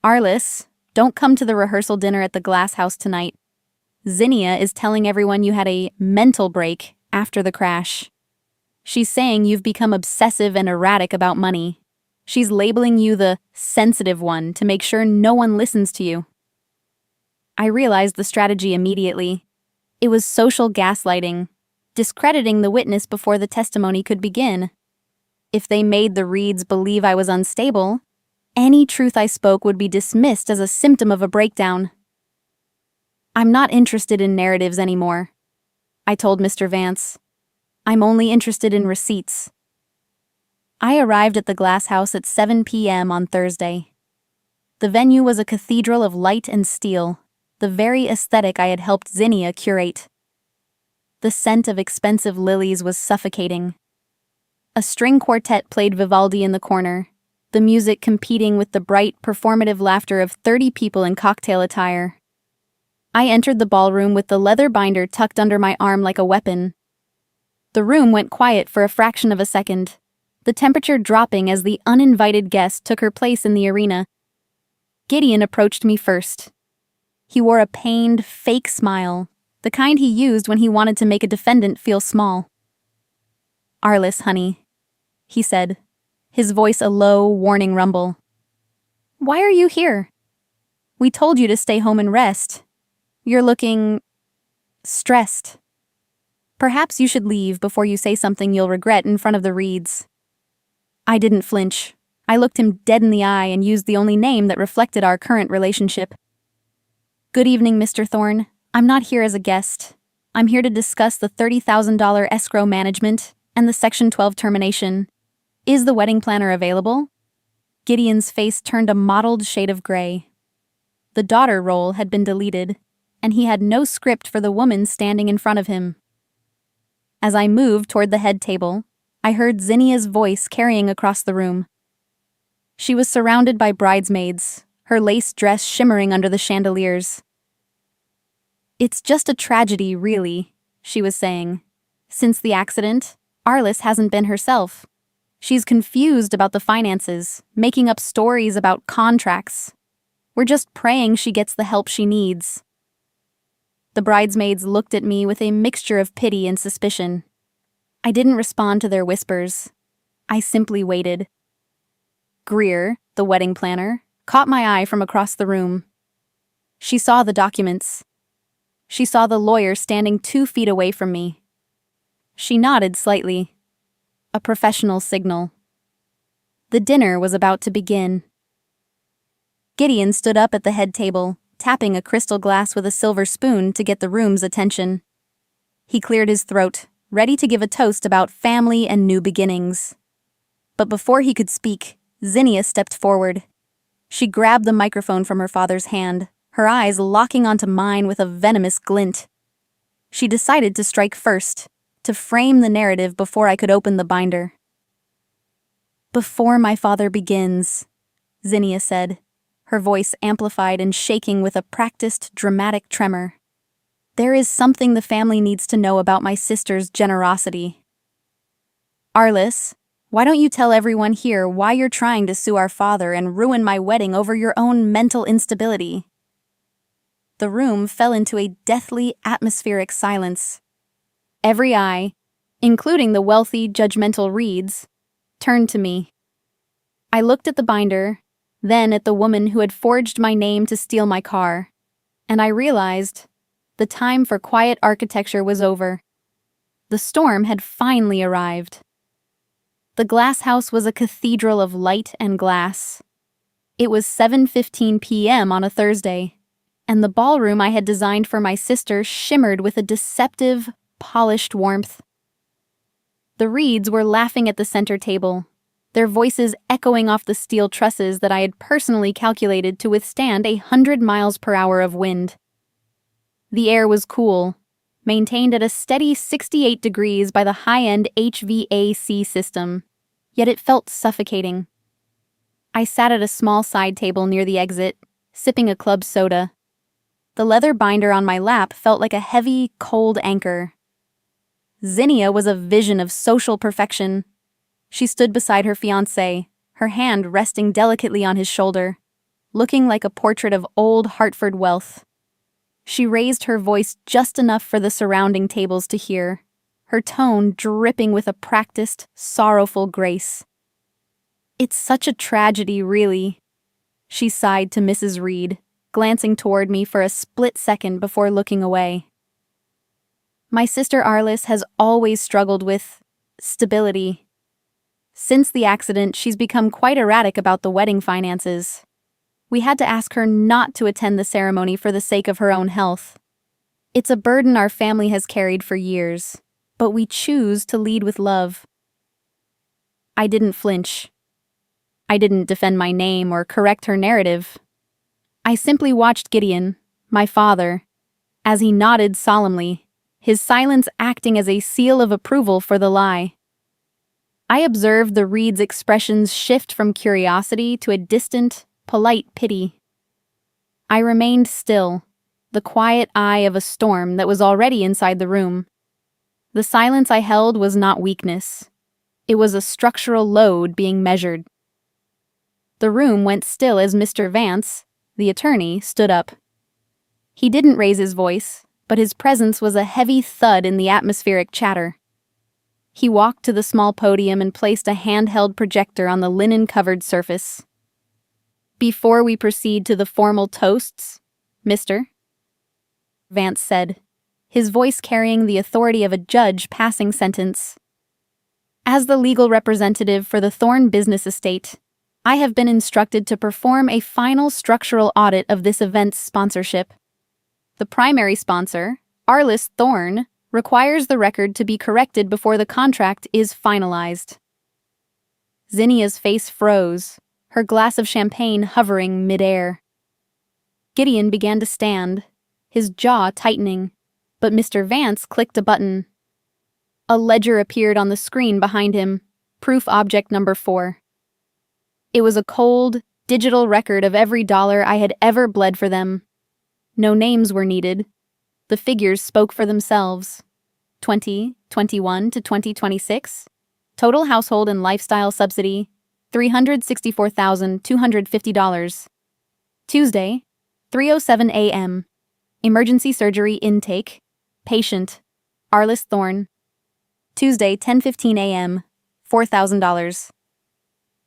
Arlis, don't come to the rehearsal dinner at the Glass House tonight. Zinnia is telling everyone you had a mental break after the crash. She's saying you've become obsessive and erratic about money. She's labeling you the sensitive one to make sure no one listens to you. I realized the strategy immediately. It was social gaslighting, discrediting the witness before the testimony could begin. If they made the Reeds believe I was unstable, any truth I spoke would be dismissed as a symptom of a breakdown. I'm not interested in narratives anymore, I told Mr. Vance. I'm only interested in receipts. I arrived at the Glass House at 7 p.m. on Thursday. The venue was a cathedral of light and steel, the very aesthetic I had helped Zinnia curate. The scent of expensive lilies was suffocating. A string quartet played Vivaldi in the corner, the music competing with the bright, performative laughter of 30 people in cocktail attire. I entered the ballroom with the leather binder tucked under my arm like a weapon. The room went quiet for a fraction of a second, the temperature dropping as the uninvited guest took her place in the arena. Gideon approached me first. He wore a pained, fake smile, the kind he used when he wanted to make a defendant feel small. Arlis, honey, he said, his voice a low, warning rumble. Why are you here? We told you to stay home and rest. You're looking stressed. Perhaps you should leave before you say something you'll regret in front of the Reeds. I didn't flinch. I looked him dead in the eye and used the only name that reflected our current relationship. Good evening, Mr. Thorne. I'm not here as a guest. I'm here to discuss the $30,000 escrow management and the Section 12 termination. Is the wedding planner available? Gideon's face turned a mottled shade of gray. The daughter role had been deleted, and he had no script for the woman standing in front of him. As I moved toward the head table, I heard Zinnia's voice carrying across the room. She was surrounded by bridesmaids, her lace dress shimmering under the chandeliers. It's just a tragedy, really, she was saying. Since the accident, Arlis hasn't been herself. She's confused about the finances, making up stories about contracts. We're just praying she gets the help she needs. The bridesmaids looked at me with a mixture of pity and suspicion. I didn't respond to their whispers. I simply waited. Greer, the wedding planner, caught my eye from across the room. She saw the documents. She saw the lawyer standing 2 feet away from me. She nodded slightly. A professional signal. The dinner was about to begin. Gideon stood up at the head table, tapping a crystal glass with a silver spoon to get the room's attention. He cleared his throat, ready to give a toast about family and new beginnings. But before he could speak, Zinnia stepped forward. She grabbed the microphone from her father's hand, her eyes locking onto mine with a venomous glint. She decided to strike first, to frame the narrative before I could open the binder. Before my father begins, Zinnia said, her voice amplified and shaking with a practiced, dramatic tremor. There is something the family needs to know about my sister's generosity. Arlis, why don't you tell everyone here why you're trying to sue our father and ruin my wedding over your own mental instability? The room fell into a deathly, atmospheric silence. Every eye, including the wealthy, judgmental Reeds, turned to me. I looked at the binder, then at the woman who had forged my name to steal my car, and I realized the time for quiet architecture was over. The storm had finally arrived. The Glass House was a cathedral of light and glass. It was 7:15 p.m. on a Thursday, and the ballroom I had designed for my sister shimmered with a deceptive, polished warmth. The Reeds were laughing at the center table, their voices echoing off the steel trusses that I had personally calculated to withstand 100 miles per hour of wind. The air was cool, maintained at a steady 68 degrees by the high-end HVAC system, yet it felt suffocating. I sat at a small side table near the exit, sipping a club soda. The leather binder on my lap felt like a heavy, cold anchor. Zinnia was a vision of social perfection. She stood beside her fiancé, her hand resting delicately on his shoulder, looking like a portrait of old Hartford wealth. She raised her voice just enough for the surrounding tables to hear, her tone dripping with a practiced, sorrowful grace. "It's such a tragedy, really," she sighed to Mrs. Reed, glancing toward me for a split second before looking away. "My sister Arlis has always struggled with stability. Since the accident, she's become quite erratic about the wedding finances. We had to ask her not to attend the ceremony for the sake of her own health. It's a burden our family has carried for years, but we choose to lead with love." I didn't flinch. I didn't defend my name or correct her narrative. I simply watched Gideon, my father, as he nodded solemnly, his silence acting as a seal of approval for the lie. I observed the Reed's expressions shift from curiosity to a distant, polite pity. I remained still, the quiet eye of a storm that was already inside the room. The silence I held was not weakness. It was a structural load being measured. The room went still as Mr. Vance, the attorney, stood up. He didn't raise his voice, but his presence was a heavy thud in the atmospheric chatter. He walked to the small podium and placed a handheld projector on the linen-covered surface. "Before we proceed to the formal toasts, Mr. Vance said, his voice carrying the authority of a judge passing sentence. "As the legal representative for the Thorne business estate, I have been instructed to perform a final structural audit of this event's sponsorship. The primary sponsor, Arlis Thorne, requires the record to be corrected before the contract is finalized." Zinnia's face froze, her glass of champagne hovering mid-air. Gideon began to stand, his jaw tightening, but Mr. Vance clicked a button. A ledger appeared on the screen behind him, proof object number 4. It was a cold, digital record of every dollar I had ever bled for them. No names were needed. The figures spoke for themselves. 2021 to 2026. Total household and lifestyle subsidy, $364,250. Tuesday, 3:07 a.m. Emergency surgery intake. Patient, Arlis Thorne. Tuesday, 10:15 a.m. $4,000.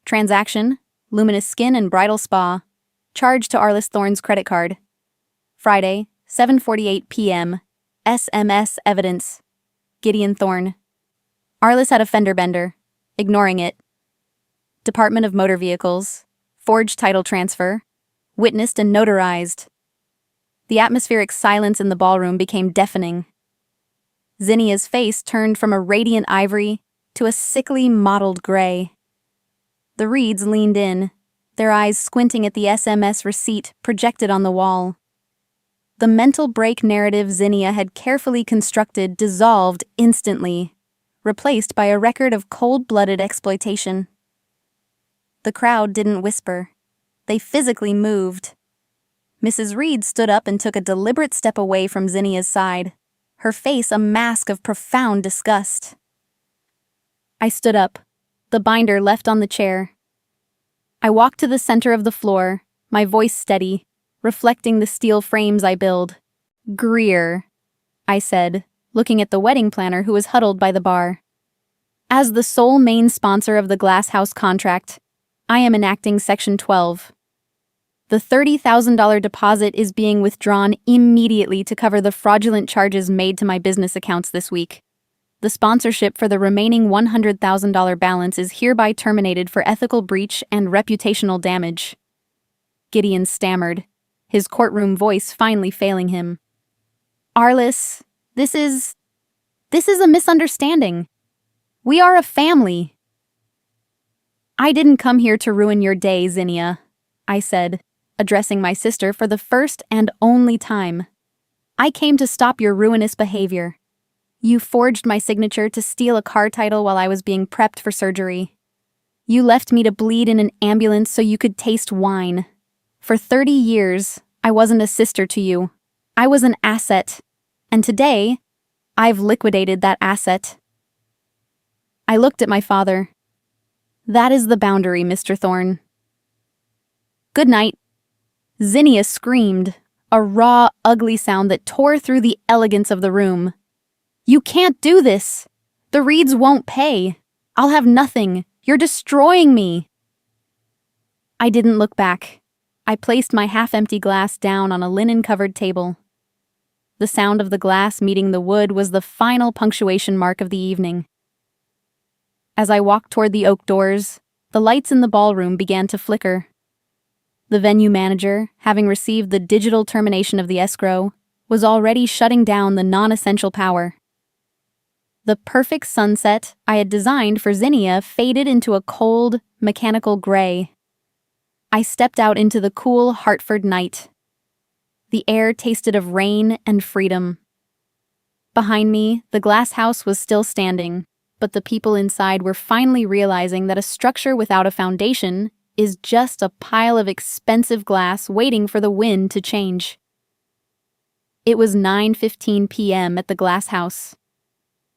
Transaction, Luminous Skin and Bridal Spa. Charge to Arlis Thorne's credit card. Friday, 7:48 p.m. SMS evidence. Gideon Thorne. Arlis had a fender bender, ignoring it. Department of Motor Vehicles. Forged title transfer. Witnessed and notarized. The atmospheric silence in the ballroom became deafening. Zinnia's face turned from a radiant ivory to a sickly mottled gray. The Reeds leaned in, their eyes squinting at the SMS receipt projected on the wall. The mental break narrative Zinnia had carefully constructed dissolved instantly, replaced by a record of cold-blooded exploitation. The crowd didn't whisper. They physically moved. Mrs. Reed stood up and took a deliberate step away from Zinnia's side, her face a mask of profound disgust. I stood up, the binder left on the chair. I walked to the center of the floor, my voice steady, reflecting the steel frames I build. "Greer," I said, looking at the wedding planner who was huddled by the bar. "As the sole main sponsor of the Glass House contract, I am enacting Section 12. The $30,000 deposit is being withdrawn immediately to cover the fraudulent charges made to my business accounts this week. The sponsorship for the remaining $100,000 balance is hereby terminated for ethical breach and reputational damage." Gideon stammered, his courtroom voice finally failing him. "Arlis, this is a misunderstanding. We are a family." "I didn't come here to ruin your day, Zinnia," I said, addressing my sister for the first and only time. "I came to stop your ruinous behavior. You forged my signature to steal a car title while I was being prepped for surgery. You left me to bleed in an ambulance so you could taste wine. For 30 years, I wasn't a sister to you. I was an asset, and today, I've liquidated that asset. I looked at my father. That is the boundary, Mr. Thorne. Good night. Zinnia screamed, a raw, ugly sound that tore through the elegance of the room. You can't do this. The Reeds won't pay. I'll have nothing. You're destroying me. I didn't look back. I placed my half-empty glass down on a linen-covered table. The sound of the glass meeting the wood was the final punctuation mark of the evening. As I walked toward the oak doors, the lights in the ballroom began to flicker. The venue manager, having received the digital termination of the escrow, was already shutting down the non-essential power. The perfect sunset I had designed for Zinnia faded into a cold, mechanical gray. I stepped out into the cool Hartford night. The air tasted of rain and freedom. Behind me, the glass house was still standing, but the people inside were finally realizing that a structure without a foundation is just a pile of expensive glass waiting for the wind to change. It was 9:15 p.m. at the glass house.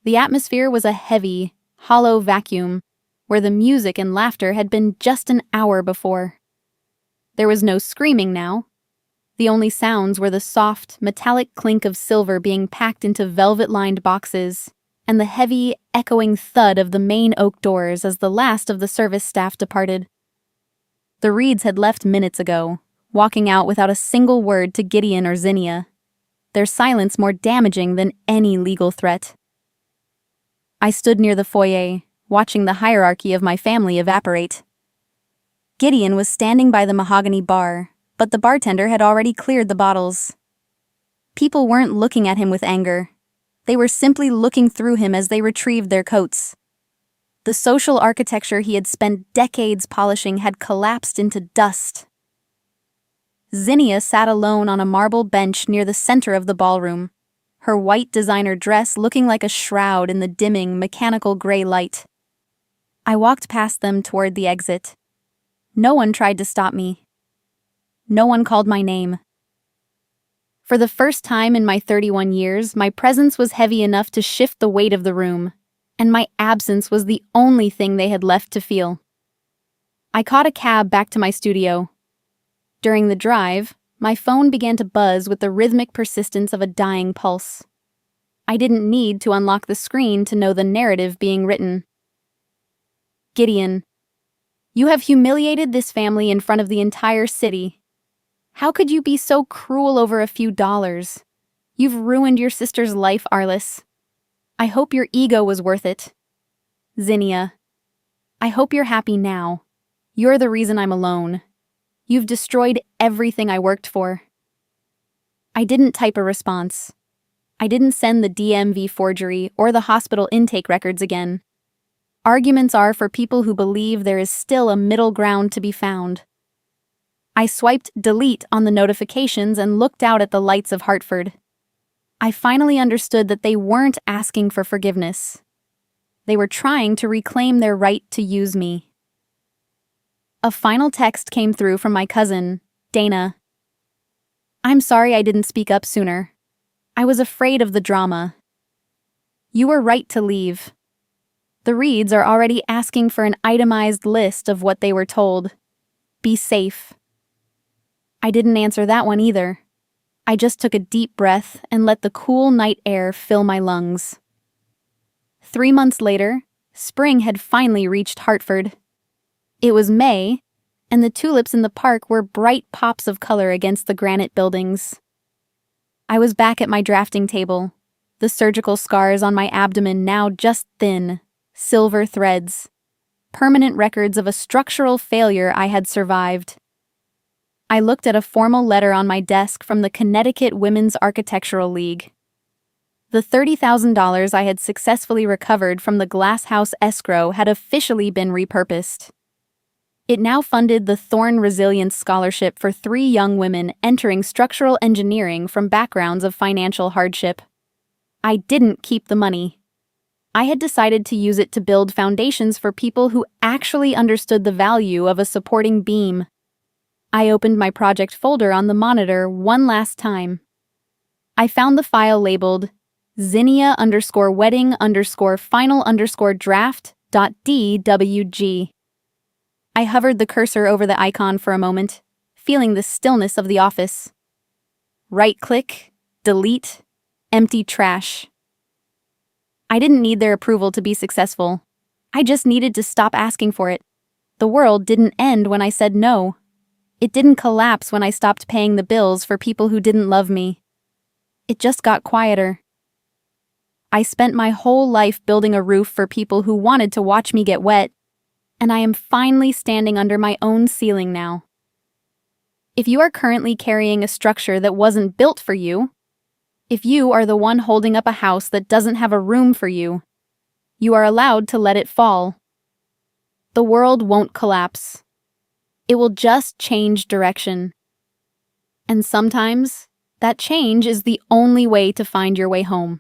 The atmosphere was a heavy, hollow vacuum, where the music and laughter had been just an hour before. There was no screaming now. The only sounds were the soft, metallic clink of silver being packed into velvet-lined boxes, and the heavy, echoing thud of the main oak doors as the last of the service staff departed. The Reeds had left minutes ago, walking out without a single word to Gideon or Zinnia, their silence more damaging than any legal threat. I stood near the foyer, watching the hierarchy of my family evaporate. Gideon was standing by the mahogany bar, but the bartender had already cleared the bottles. People weren't looking at him with anger. They were simply looking through him as they retrieved their coats. The social architecture he had spent decades polishing had collapsed into dust. Zinnia sat alone on a marble bench near the center of the ballroom, her white designer dress looking like a shroud in the dimming, mechanical gray light. I walked past them toward the exit. No one tried to stop me. No one called my name. For the first time in my 31 years, my presence was heavy enough to shift the weight of the room, and my absence was the only thing they had left to feel. I caught a cab back to my studio. During the drive, my phone began to buzz with the rhythmic persistence of a dying pulse. I didn't need to unlock the screen to know the narrative being written. Gideon, you have humiliated this family in front of the entire city. How could you be so cruel over a few dollars? You've ruined your sister's life, Arlis. I hope your ego was worth it. Zinnia, I hope you're happy now. You're the reason I'm alone. You've destroyed everything I worked for. I didn't type a response. I didn't send the DMV forgery or the hospital intake records again. Arguments are for people who believe there is still a middle ground to be found. I swiped delete on the notifications and looked out at the lights of Hartford. I finally understood that they weren't asking for forgiveness. They were trying to reclaim their right to use me. A final text came through from my cousin, Dana. I'm sorry I didn't speak up sooner. I was afraid of the drama. You were right to leave. The Reeds are already asking for an itemized list of what they were told. Be safe. I didn't answer that one either. I just took a deep breath and let the cool night air fill my lungs. 3 months later, spring had finally reached Hartford. It was May, and the tulips in the park were bright pops of color against the granite buildings. I was back at my drafting table, the surgical scars on my abdomen now just thin, silver threads, permanent records of a structural failure I had survived. I looked at a formal letter on my desk from the Connecticut Women's Architectural League. The $30,000 I had successfully recovered from the Glass House escrow had officially been repurposed. It now funded the Thorne Resilience Scholarship for 3 young women entering structural engineering from backgrounds of financial hardship. I didn't keep the money. I had decided to use it to build foundations for people who actually understood the value of a supporting beam. I opened my project folder on the monitor one last time. I found the file labeled Zinnia _wedding final draft.dwg. I hovered the cursor over the icon for a moment, feeling the stillness of the office. Right-click, delete, empty trash. I didn't need their approval to be successful. I just needed to stop asking for it. The world didn't end when I said no. It didn't collapse when I stopped paying the bills for people who didn't love me. It just got quieter. I spent my whole life building a roof for people who wanted to watch me get wet, and I am finally standing under my own ceiling now. If you are currently carrying a structure that wasn't built for you, if you are the one holding up a house that doesn't have a room for you, you are allowed to let it fall. The world won't collapse. It will just change direction. And sometimes, that change is the only way to find your way home.